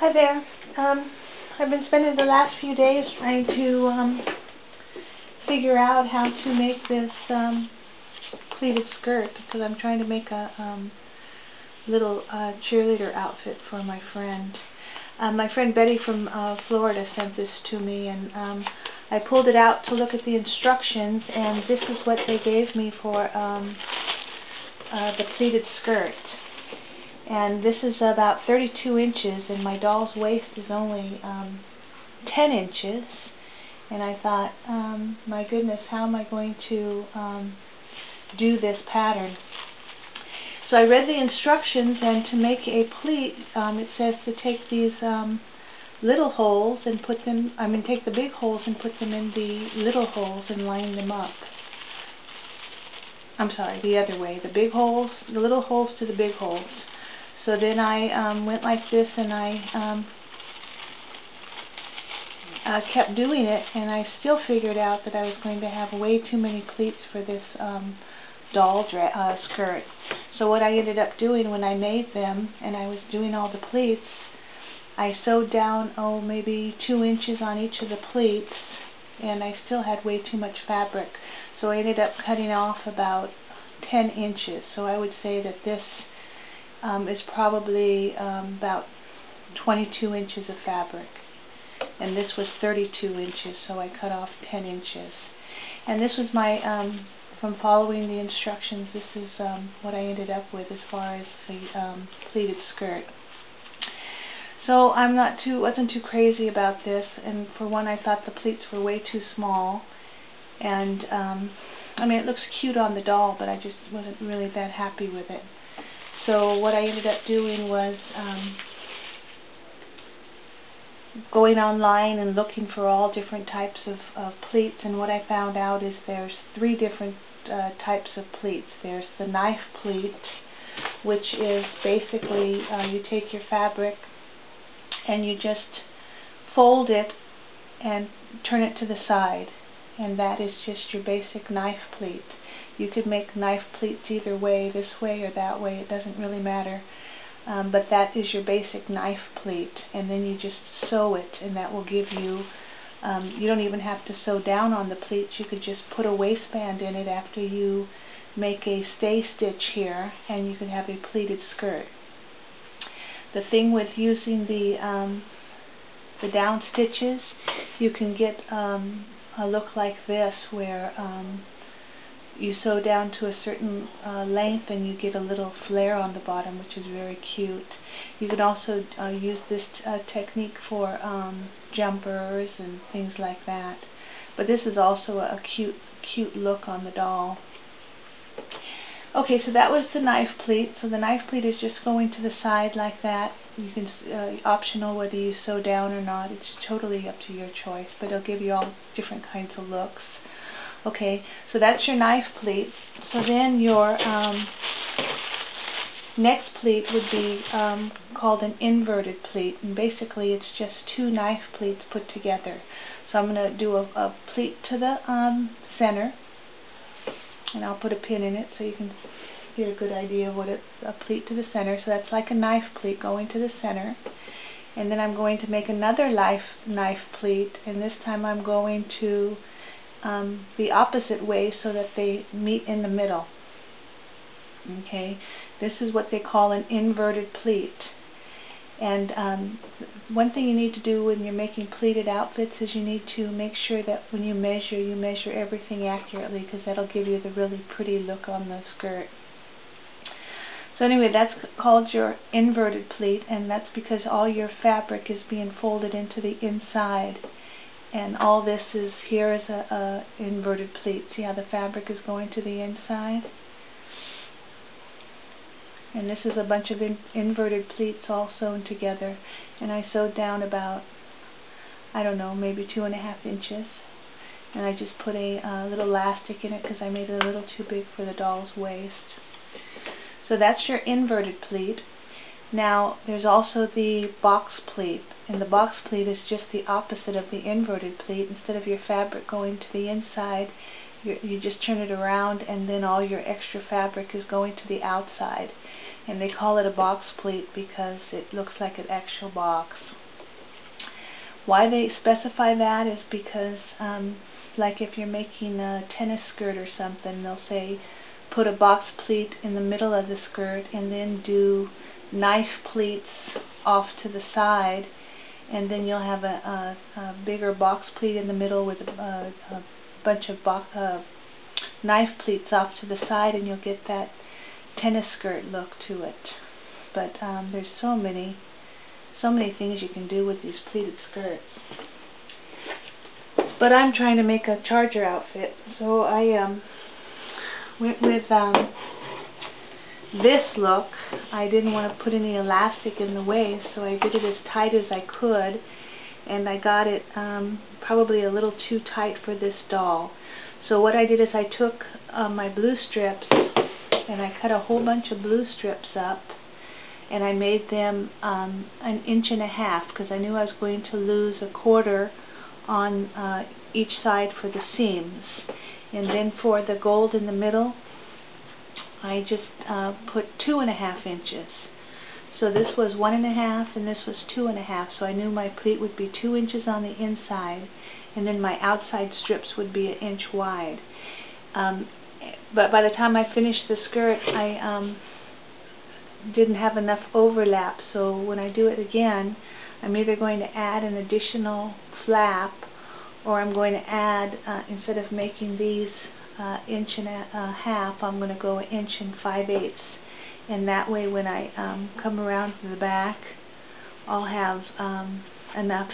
Hi there. I've been spending the last few days trying to figure out how to make this pleated skirt because I'm trying to make a little cheerleader outfit for my friend. My friend Betty from Florida sent this to me, and I pulled it out to look at the instructions, and this is what they gave me for the pleated skirt. And this is about 32 inches, and my doll's waist is only 10 inches. And I thought, my goodness, how am I going to do this pattern? So I read the instructions, and to make a pleat, it says to take these little holes and put them, take the big holes and put them in the little holes and line them up. I'm sorry, the other way. The big holes, the little holes to the big holes. So then I went like this, and I kept doing it, and I still figured out that I was going to have way too many pleats for this doll skirt. So what I ended up doing when I made them, and I was doing all the pleats, I sewed down, maybe 2 inches on each of the pleats, and I still had way too much fabric. So I ended up cutting off about 10 inches. So I would say that this is probably about 22 inches of fabric, and this was 32 inches, so I cut off 10 inches. And this was my, from following the instructions, this is what I ended up with as far as the pleated skirt. So I'm wasn't too crazy about this, and for one, I thought the pleats were way too small, and it looks cute on the doll, but I just wasn't really that happy with it. So what I ended up doing was going online and looking for all different types of pleats, and what I found out is there's 3 different types of pleats. There's the knife pleat, which is basically you take your fabric and you just fold it and turn it to the side, and that is just your basic knife pleat. You could make knife pleats either way, this way or that way, it doesn't really matter. But that is your basic knife pleat, and then you just sew it, and that will give you, you don't even have to sew down on the pleats. You could just put a waistband in it after you make a stay stitch here, and you can have a pleated skirt. The thing with using the down stitches, you can get a look like this, where you sew down to a certain length and you get a little flare on the bottom, which is very cute. You can also use this technique for jumpers and things like that. But this is also a cute look on the doll. Okay, so that was the knife pleat. So the knife pleat is just going to the side like that. You can optional whether you sew down or not. It's totally up to your choice, but it'll give you all different kinds of looks. Okay, so that's your knife pleat. So then your next pleat would be called an inverted pleat, and basically it's just 2 knife pleats put together. So I'm going to do a pleat to the center, and I'll put a pin in it so you can get a good idea of what a pleat to the center. So that's like a knife pleat going to the center. And then I'm going to make another knife pleat, and this time I'm going to the opposite way so that they meet in the middle. Okay, this is what they call an inverted pleat. And one thing you need to do when you're making pleated outfits is you need to make sure that when you measure everything accurately, because that'll give you the really pretty look on the skirt. So anyway, that's called your inverted pleat, and that's because all your fabric is being folded into the inside. And all this is here is a inverted pleat. See how the fabric is going to the inside? And this is a bunch of inverted pleats all sewn together. And I sewed down about, I don't know, maybe 2.5 inches. And I just put a little elastic in it because I made it a little too big for the doll's waist. So that's your inverted pleat. Now, there's also the box pleat, and the box pleat is just the opposite of the inverted pleat. Instead of your fabric going to the inside, you just turn it around, and then all your extra fabric is going to the outside. And they call it a box pleat because it looks like an actual box. Why they specify that is because like if you're making a tennis skirt or something, they'll say put a box pleat in the middle of the skirt and then do knife pleats off to the side, and then you'll have a bigger box pleat in the middle with a bunch of knife pleats off to the side, and you'll get that tennis skirt look to it. But there's so many things you can do with these pleated skirts. But I'm trying to make a charger outfit, so I went with this look. I didn't want to put any elastic in the way, so I did it as tight as I could, and I got it probably a little too tight for this doll. So what I did is I took my blue strips and I cut a whole bunch of blue strips up, and I made them 1.5 inches because I knew I was going to lose a quarter on each side for the seams. And then for the gold in the middle, I just put 2.5 inches. So this was 1.5 and this was 2.5. So I knew my pleat would be 2 inches on the inside, and then my outside strips would be 1 inch wide. But by the time I finished the skirt, I didn't have enough overlap. So when I do it again, I'm either going to add an additional flap, or I'm going to add, instead of making these 1.5 inches, I'm going to go 1 5/8 inches. And that way when I come around to the back, I'll have enough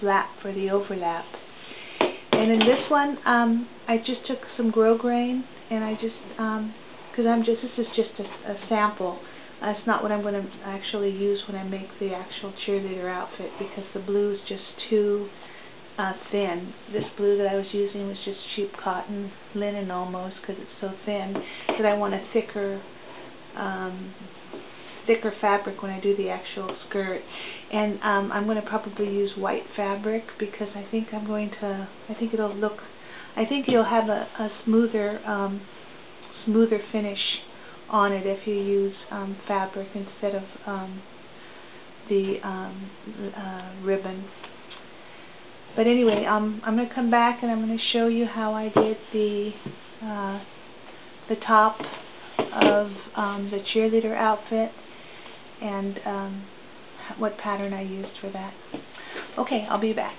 flap for the overlap. And in this one, I just took some grosgrain, and I just, because this is just a sample. It's not what I'm going to actually use when I make the actual cheerleader outfit, because the blue is just too thin. This blue that I was using was just cheap cotton, linen almost, because it's so thin that I want a thicker fabric when I do the actual skirt. And I'm going to probably use white fabric, because I think it'll have a smoother finish on it if you use fabric instead of the ribbon. But anyway, I'm going to come back and I'm going to show you how I did the top of the cheerleader outfit, and what pattern I used for that. Okay, I'll be back.